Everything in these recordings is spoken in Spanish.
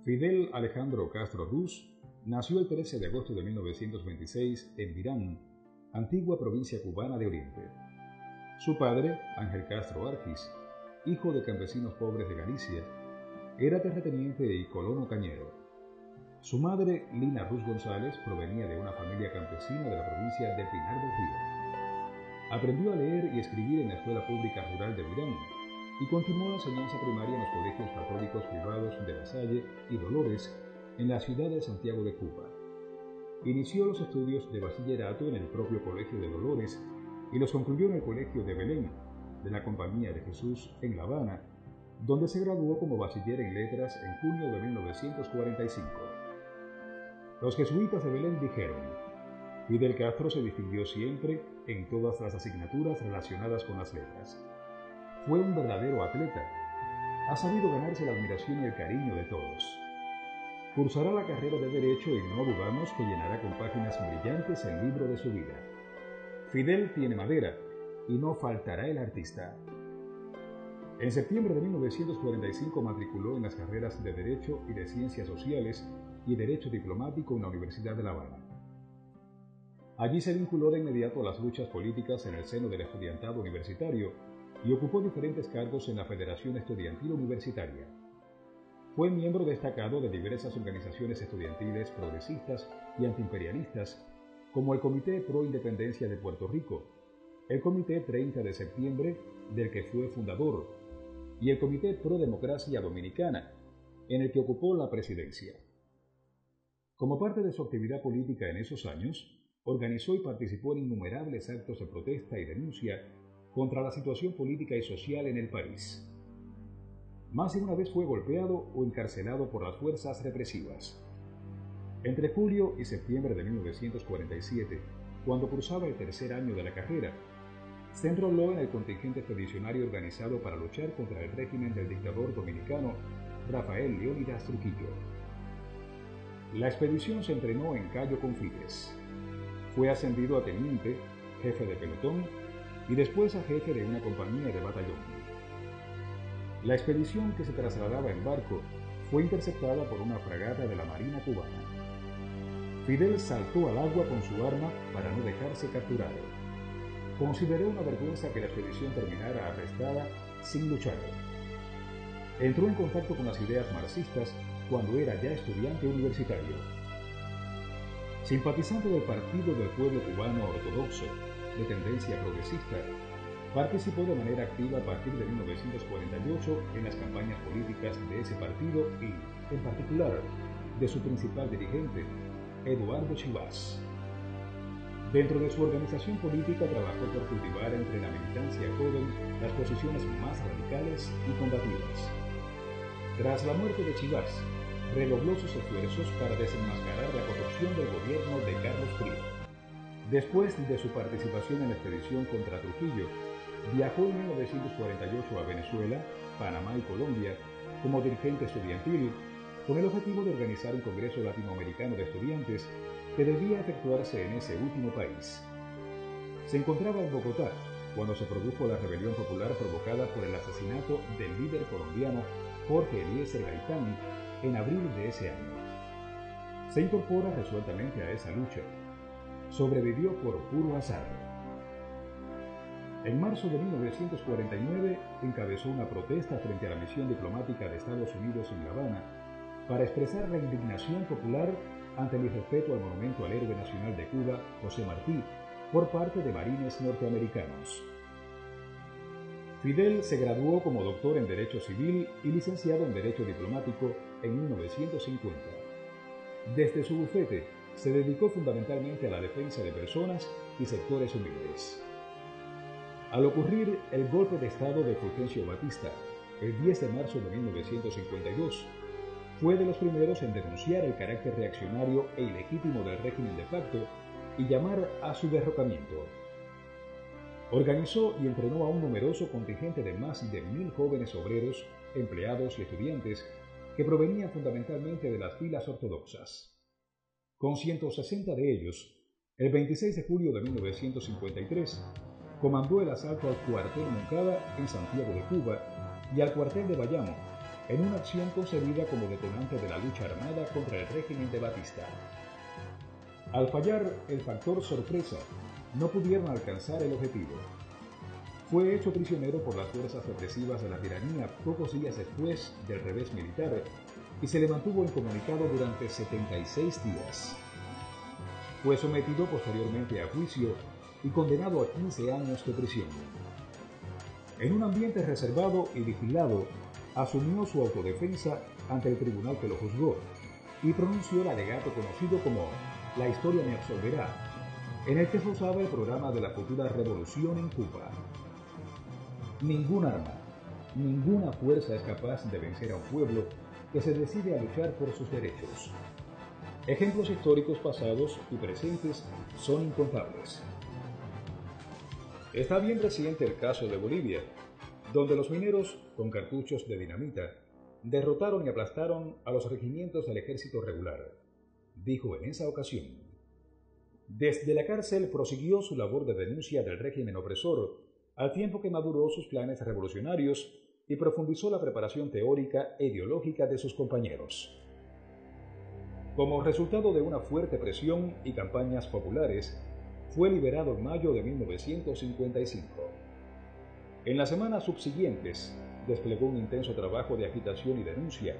Fidel Alejandro Castro Ruz nació el 13 de agosto de 1926 en Virán, antigua provincia cubana de Oriente. Su padre, Ángel Castro Arquis, hijo de campesinos pobres de Galicia, era terrateniente y colono cañero. Su madre, Lina Ruz González, provenía de una familia campesina de la provincia de Pinar del Río. Aprendió a leer y escribir en la Escuela Pública Rural de Virán y continuó la enseñanza primaria en los colegios católicos privados de La Salle y Dolores en la ciudad de Santiago de Cuba. Inició los estudios de bachillerato en el propio Colegio de Dolores y los concluyó en el Colegio de Belén de la Compañía de Jesús en La Habana, donde se graduó como bachiller en letras en junio de 1945. Los jesuitas de Belén dijeron: Fidel Castro se distinguió siempre en todas las asignaturas relacionadas con las letras. Fue un verdadero atleta. Ha sabido ganarse la admiración y el cariño de todos. Cursará la carrera de Derecho y no dudamos que llenará con páginas brillantes el libro de su vida. Fidel tiene madera y no faltará el artista. En septiembre de 1945 matriculó en las carreras de Derecho y de Ciencias Sociales y Derecho Diplomático en la Universidad de La Habana. Allí se vinculó de inmediato a las luchas políticas en el seno del estudiantado universitario y ocupó diferentes cargos en la Federación Estudiantil Universitaria. Fue miembro destacado de diversas organizaciones estudiantiles progresistas y antiimperialistas, como el Comité Pro Independencia de Puerto Rico, el Comité 30 de Septiembre, del que fue fundador, y el Comité Pro Democracia Dominicana, en el que ocupó la presidencia. Como parte de su actividad política en esos años, organizó y participó en innumerables actos de protesta y denuncia contra la situación política y social en el país. Más de una vez fue golpeado o encarcelado por las fuerzas represivas. Entre julio y septiembre de 1947, cuando cursaba el tercer año de la carrera, se enroló en el contingente expedicionario organizado para luchar contra el régimen del dictador dominicano Rafael Leónidas Trujillo. La expedición se entrenó en Cayo Confines. Fue ascendido a teniente, jefe de pelotón y después a jefe de una compañía de batallón. La expedición, que se trasladaba en barco, fue interceptada por una fragata de la Marina cubana. Fidel saltó al agua con su arma para no dejarse capturar. Consideró una vergüenza que la expedición terminara arrestada sin luchar. Entró en contacto con las ideas marxistas cuando era ya estudiante universitario. Simpatizante del Partido del Pueblo Cubano Ortodoxo, de tendencia progresista, participó de manera activa a partir de 1948 en las campañas políticas de ese partido y, en particular, de su principal dirigente, Eduardo Chivas. Dentro de su organización política trabajó por cultivar entre la militancia joven las posiciones más radicales y combativas. Tras la muerte de Chivas, redobló sus esfuerzos para desenmascarar la corrupción del gobierno de Carlos Frío. Después de su participación en la expedición contra Trujillo, viajó en 1948 a Venezuela, Panamá y Colombia como dirigente estudiantil, con el objetivo de organizar un Congreso Latinoamericano de Estudiantes que debía efectuarse en ese último país. Se encontraba en Bogotá cuando se produjo la rebelión popular provocada por el asesinato del líder colombiano Jorge Eliezer Gaitán en abril de ese año. Se incorpora resueltamente a esa lucha. Sobrevivió por puro azar. En marzo de 1949 encabezó una protesta frente a la misión diplomática de Estados Unidos en La Habana para expresar la indignación popular ante el irrespeto al monumento al héroe nacional de Cuba, José Martí, por parte de marines norteamericanos. Fidel se graduó como doctor en Derecho Civil y licenciado en Derecho Diplomático en 1950. Desde su bufete se dedicó fundamentalmente a la defensa de personas y sectores humildes. Al ocurrir el golpe de Estado de Fulgencio Batista, el 10 de marzo de 1952, fue de los primeros en denunciar el carácter reaccionario e ilegítimo del régimen de facto y llamar a su derrocamiento. Organizó y entrenó a un numeroso contingente de más de 1.000 jóvenes obreros, empleados y estudiantes que provenían fundamentalmente de las filas ortodoxas. Con 160 de ellos, el 26 de julio de 1953, comandó el asalto al cuartel Moncada en Santiago de Cuba y al cuartel de Bayamo, en una acción concebida como detonante de la lucha armada contra el régimen de Batista. Al fallar el factor sorpresa, no pudieron alcanzar el objetivo. Fue hecho prisionero por las fuerzas represivas de la tiranía pocos días después del revés militar y se le mantuvo incomunicado durante 76 días. Fue sometido posteriormente a juicio y condenado a 15 años de prisión. En un ambiente reservado y vigilado, asumió su autodefensa ante el tribunal que lo juzgó y pronunció el alegato conocido como "La historia me absolverá", en el que esbozaba el programa de la futura revolución en Cuba. Ningún arma, ninguna fuerza es capaz de vencer a un pueblo que se decide a luchar por sus derechos. Ejemplos históricos pasados y presentes son incontables. Está bien reciente el caso de Bolivia, donde los mineros, con cartuchos de dinamita, derrotaron y aplastaron a los regimientos del ejército regular, dijo en esa ocasión. Desde la cárcel prosiguió su labor de denuncia del régimen opresor, al tiempo que maduró sus planes revolucionarios y profundizó la preparación teórica e ideológica de sus compañeros. Como resultado de una fuerte presión y campañas populares, fue liberado en mayo de 1955. En las semanas subsiguientes, desplegó un intenso trabajo de agitación y denuncia,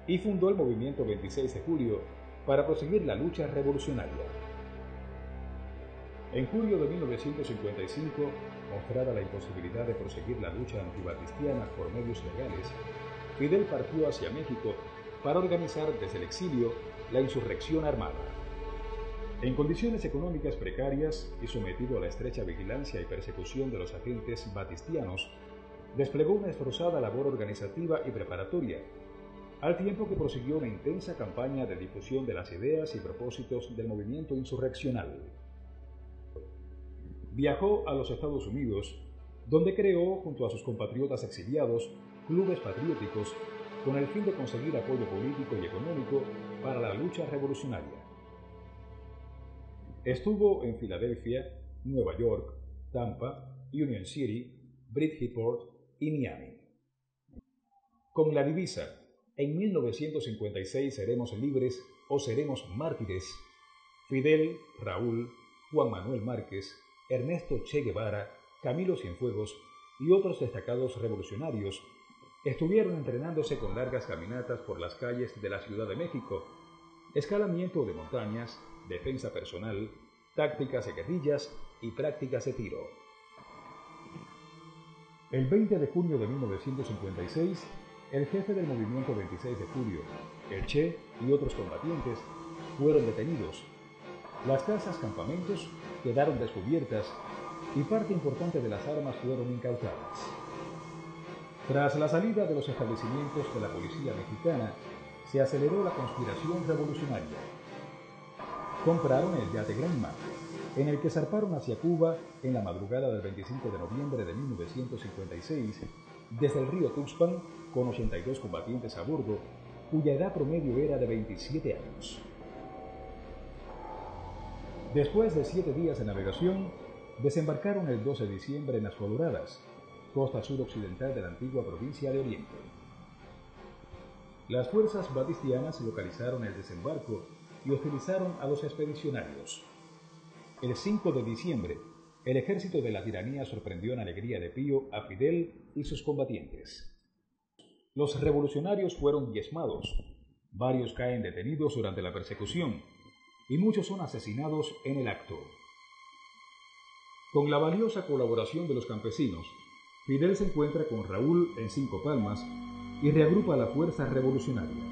y fundó el movimiento 26 de julio para proseguir la lucha revolucionaria. En julio de 1955, mostrada la imposibilidad de proseguir la lucha antibatistiana por medios legales, Fidel partió hacia México para organizar desde el exilio la insurrección armada. En condiciones económicas precarias y sometido a la estrecha vigilancia y persecución de los agentes batistianos, desplegó una esforzada labor organizativa y preparatoria, al tiempo que prosiguió una intensa campaña de difusión de las ideas y propósitos del movimiento insurreccional. Viajó a los Estados Unidos, donde creó, junto a sus compatriotas exiliados, clubes patrióticos con el fin de conseguir apoyo político y económico para la lucha revolucionaria. Estuvo en Filadelfia, Nueva York, Tampa, Union City, Bridgeport y Miami. Con la divisa "En 1956 seremos libres o seremos mártires", Fidel, Raúl, Juan Manuel Márquez, Ernesto Che Guevara, Camilo Cienfuegos y otros destacados revolucionarios estuvieron entrenándose con largas caminatas por las calles de la Ciudad de México, escalamiento de montañas, defensa personal, tácticas de guerrillas y prácticas de tiro. El 20 de junio de 1956, el jefe del movimiento 26 de julio, el Che y otros combatientes fueron detenidos. Las casas campamentos quedaron descubiertas y parte importante de las armas fueron incautadas. Tras la salida de los establecimientos de la policía mexicana, se aceleró la conspiración revolucionaria. Compraron el yate Granma, en el que zarparon hacia Cuba en la madrugada del 25 de noviembre de 1956, desde el río Tuxpan, con 82 combatientes a bordo, cuya edad promedio era de 27 años. Después de 7 días de navegación, desembarcaron el 12 de diciembre en Las Coloradas, costa suroccidental de la antigua provincia de Oriente. Las fuerzas batistianas localizaron el desembarco y hostilizaron a los expedicionarios. El 5 de diciembre, el ejército de la tiranía sorprendió en alegría de Pío a Fidel y sus combatientes. Los revolucionarios fueron diezmados, varios caen detenidos durante la persecución y muchos son asesinados en el acto. Con la valiosa colaboración de los campesinos, Fidel se encuentra con Raúl en Cinco Palmas y reagrupa a la fuerza revolucionaria.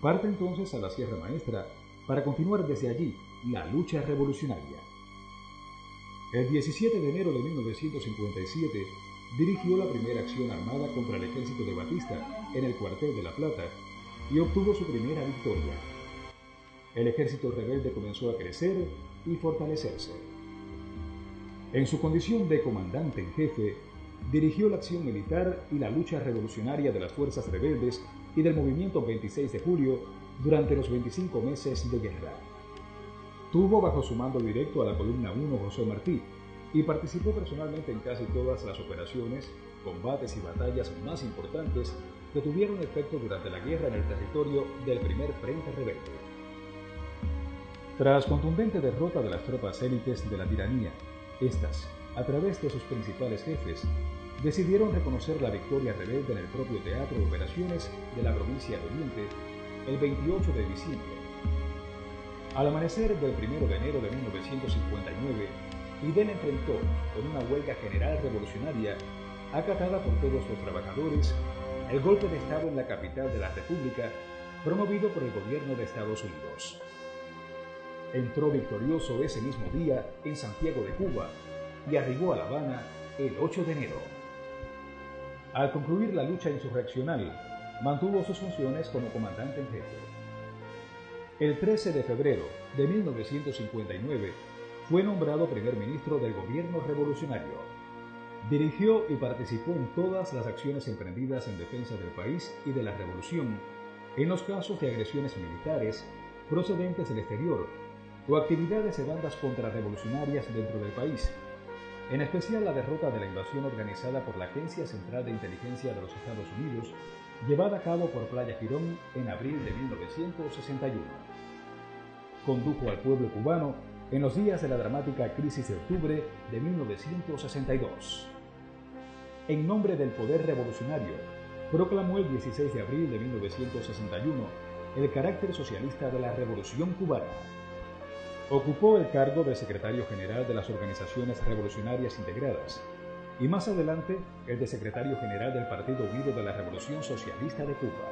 Parte entonces a la Sierra Maestra para continuar desde allí la lucha revolucionaria. El 17 de enero de 1957 dirigió la primera acción armada contra el ejército de Batista en el cuartel de La Plata y obtuvo su primera victoria. El ejército rebelde comenzó a crecer y fortalecerse. En su condición de comandante en jefe, dirigió la acción militar y la lucha revolucionaria de las fuerzas rebeldes y del movimiento 26 de julio durante los 25 meses de guerra. Tuvo bajo su mando directo a la columna 1 José Martí y participó personalmente en casi todas las operaciones combates y batallas más importantes que tuvieron efecto durante la guerra en el territorio del primer frente rebelde. Tras contundente derrota de las tropas élites de la tiranía, estas, a través de sus principales jefes, decidieron reconocer la victoria rebelde en el propio teatro de operaciones de la provincia de Oriente el 28 de diciembre. Al amanecer del 1 de enero de 1959, Fidel enfrentó con una huelga general revolucionaria acatada por todos los trabajadores el golpe de Estado en la capital de la República promovido por el gobierno de Estados Unidos. Entró victorioso ese mismo día en Santiago de Cuba y arribó a La Habana el 8 de enero. Al concluir la lucha insurreccional, mantuvo sus funciones como comandante en jefe. El 13 de febrero de 1959 fue nombrado primer ministro del gobierno revolucionario. Dirigió y participó en todas las acciones emprendidas en defensa del país y de la revolución, en los casos de agresiones militares procedentes del exterior o actividades de bandas contrarrevolucionarias dentro del país, en especial la derrota de la invasión organizada por la Agencia Central de Inteligencia de los Estados Unidos, llevada a cabo por Playa Girón en abril de 1961. Condujo al pueblo cubano en los días de la dramática crisis de octubre de 1962. En nombre del poder revolucionario, proclamó el 16 de abril de 1961 el carácter socialista de la Revolución cubana. Ocupó el cargo de secretario general de las Organizaciones Revolucionarias Integradas y más adelante el de secretario general del Partido Unido de la Revolución Socialista de Cuba.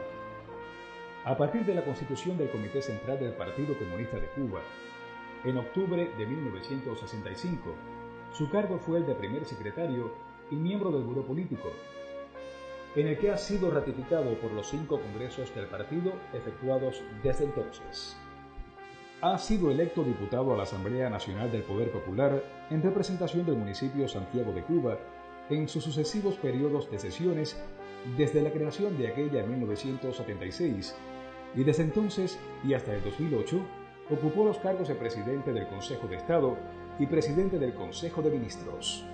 A partir de la constitución del Comité Central del Partido Comunista de Cuba, en octubre de 1965, su cargo fue el de primer secretario y miembro del Buró Político, en el que ha sido ratificado por los 5 congresos del partido efectuados desde entonces. Ha sido electo diputado a la Asamblea Nacional del Poder Popular en representación del municipio Santiago de Cuba en sus sucesivos periodos de sesiones desde la creación de aquella en 1976 y desde entonces y hasta el 2008 ocupó los cargos de presidente del Consejo de Estado y presidente del Consejo de Ministros.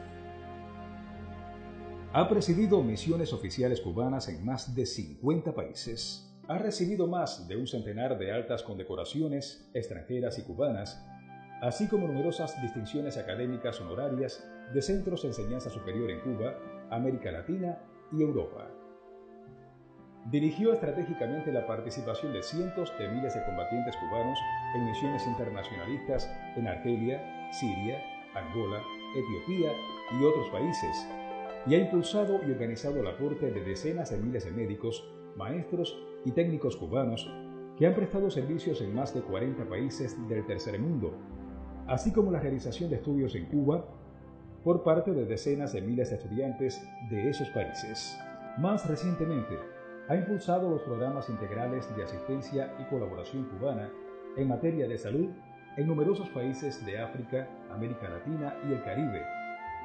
Ha presidido misiones oficiales cubanas en más de 50 países. Ha recibido más de un centenar de altas condecoraciones extranjeras y cubanas, así como numerosas distinciones académicas honorarias de centros de enseñanza superior en Cuba, América Latina y Europa. Dirigió estratégicamente la participación de cientos de miles de combatientes cubanos en misiones internacionalistas en Argelia, Siria, Angola, Etiopía y otros países, y ha impulsado y organizado el aporte de decenas de miles de médicos, maestros y técnicos cubanos que han prestado servicios en más de 40 países del tercer mundo, así como la realización de estudios en Cuba por parte de decenas de miles de estudiantes de esos países. Más recientemente, ha impulsado los programas integrales de asistencia y colaboración cubana en materia de salud en numerosos países de África, América Latina y el Caribe,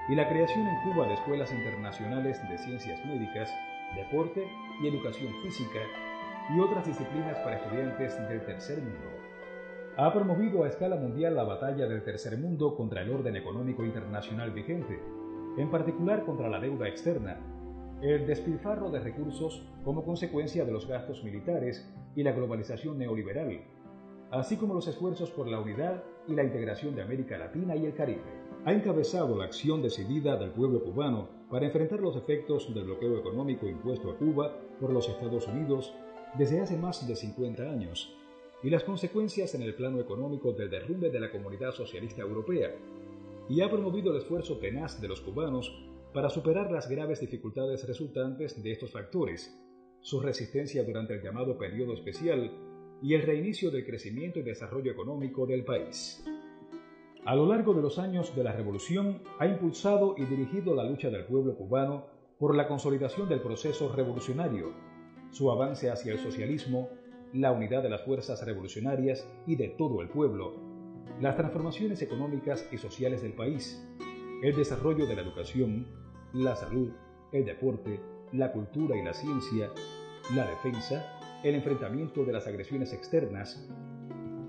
y la creación en Cuba de escuelas internacionales de ciencias médicas, deporte y educación física y otras disciplinas para estudiantes del tercer mundo. Ha promovido a escala mundial la batalla del tercer mundo contra el orden económico internacional vigente, en particular contra la deuda externa, el despilfarro de recursos como consecuencia de los gastos militares y la globalización neoliberal, así como los esfuerzos por la unidad y la integración de América Latina y el Caribe. Ha encabezado la acción decidida del pueblo cubano para enfrentar los efectos del bloqueo económico impuesto a Cuba por los Estados Unidos desde hace más de 50 años y las consecuencias en el plano económico del derrumbe de la comunidad socialista europea, y ha promovido el esfuerzo tenaz de los cubanos para superar las graves dificultades resultantes de estos factores, su resistencia durante el llamado periodo especial y el reinicio del crecimiento y desarrollo económico del país. A lo largo de los años de la Revolución, ha impulsado y dirigido la lucha del pueblo cubano por la consolidación del proceso revolucionario, su avance hacia el socialismo, la unidad de las fuerzas revolucionarias y de todo el pueblo, las transformaciones económicas y sociales del país, el desarrollo de la educación, la salud, el deporte, la cultura y la ciencia, la defensa, el enfrentamiento de las agresiones externas,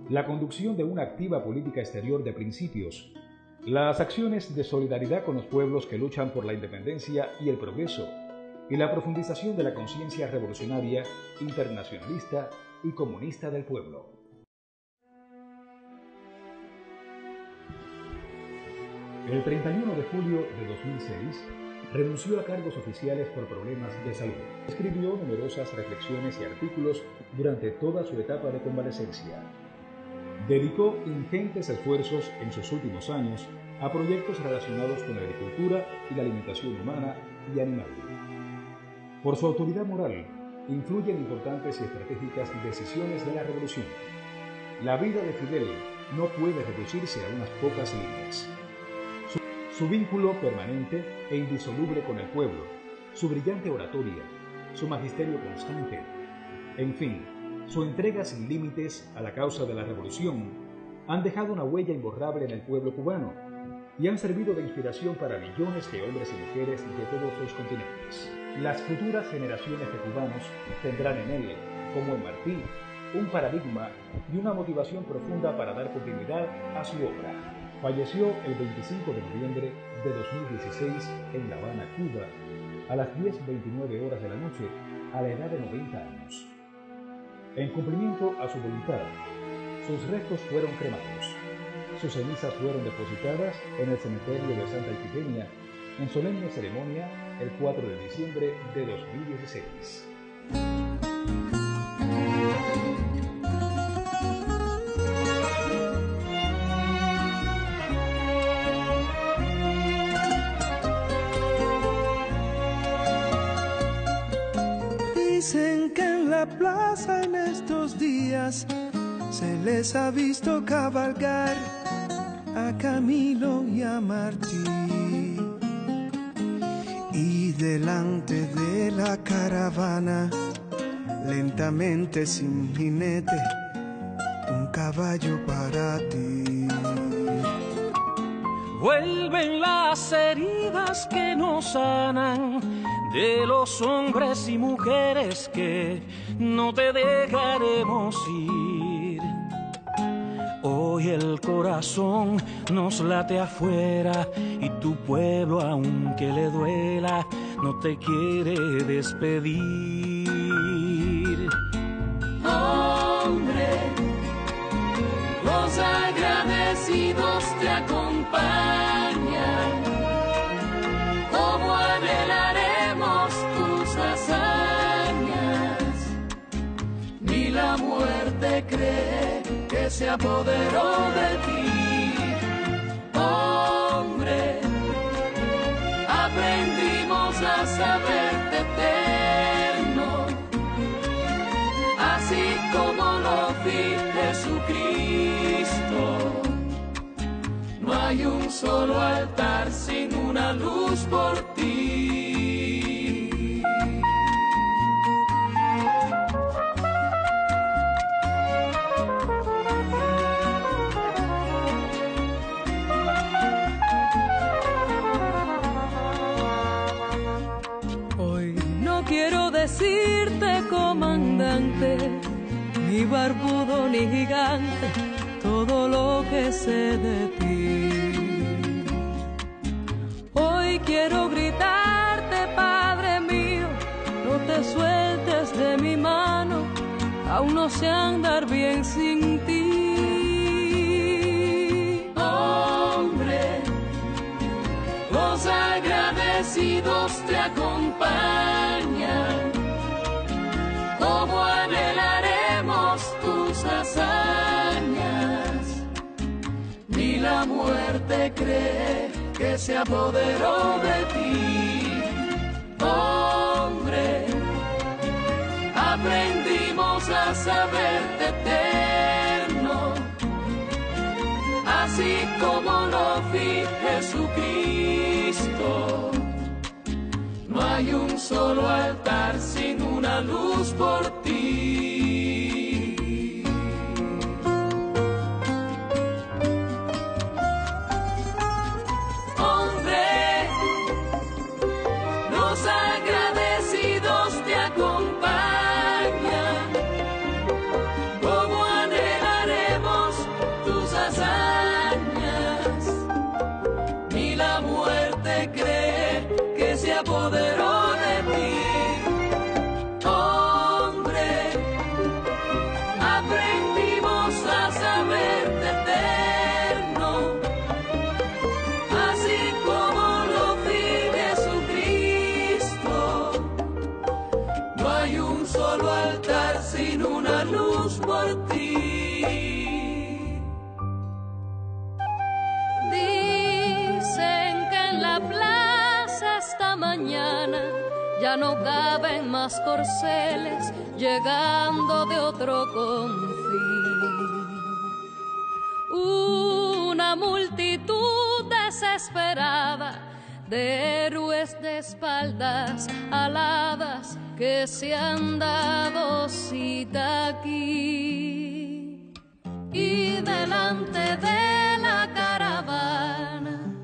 la conducción de una activa política exterior de principios, Las acciones de solidaridad con los pueblos que luchan por la independencia y el progreso, y la profundización de la conciencia revolucionaria, internacionalista y comunista del pueblo. El 31 de julio de 2006, renunció a cargos oficiales por problemas de salud. Escribió numerosas reflexiones y artículos durante toda su etapa de convalecencia. Dedicó ingentes esfuerzos en sus últimos años a proyectos relacionados con la agricultura y la alimentación humana y animal. Por su autoridad moral, influye en importantes y estratégicas decisiones de la revolución. La vida de Fidel no puede reducirse a unas pocas líneas. Su vínculo permanente e indisoluble con el pueblo, su brillante oratoria, su magisterio constante, en fin, su entrega sin límites a la causa de la revolución, han dejado una huella imborrable en el pueblo cubano y han servido de inspiración para millones de hombres y mujeres de todos los continentes. Las futuras generaciones de cubanos tendrán en él, como en Martí, un paradigma y una motivación profunda para dar continuidad a su obra. Falleció el 25 de noviembre de 2016 en La Habana, Cuba, a las 10:29 horas de la noche, a la edad de 90 años. En cumplimiento a su voluntad, sus restos fueron cremados. Sus cenizas fueron depositadas en el cementerio de Santa Ifigenia en solemne ceremonia el 4 de diciembre de 2016. Dicen que en la plaza en estos días se les ha visto cabalgar a Camilo y a Martí, y delante de la caravana, lentamente sin jinete, un caballo para ti. Vuelven las heridas que nos sanan de los hombres y mujeres que no te dejaremos ir. Hoy el corazón nos late afuera y tu pueblo, aunque le duela, no te quiere despedir. Hombre, los agradecidos te acompañan, como anhelaremos tus hazañas. Ni la muerte cree que se apoderó de ti. Hombre, aprendimos a saberte eterno, así como lo vi Jesucristo. No hay un solo altar sin una luz por ti. Hoy no quiero decirte, comandante, ni barbudo ni gigante, todo lo que sé de ti. Hoy quiero gritarte, Padre mío, no te sueltes de mi mano, aún no sé andar bien sin ti. Hombre, los agradecidos te acompañan, como anhelaremos tus hazañas. Ni la muerte cree que se apoderó de ti. Hombre, aprendimos a saberte eterno, así como lo vi Jesucristo. No hay un solo altar sin una luz por ti. Hombre, los agradecidos te acompañan, como anhelaremos tus hazañas. sin una luz por ti. Dicen que en la plaza esta mañana ya no caben más corceles llegando de otro confín. Una multitud desesperada de héroes de espaldas aladas que se han dado cita aquí. Y delante de la caravana,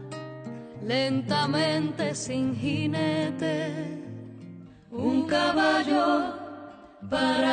lentamente sin jinete, un caballo para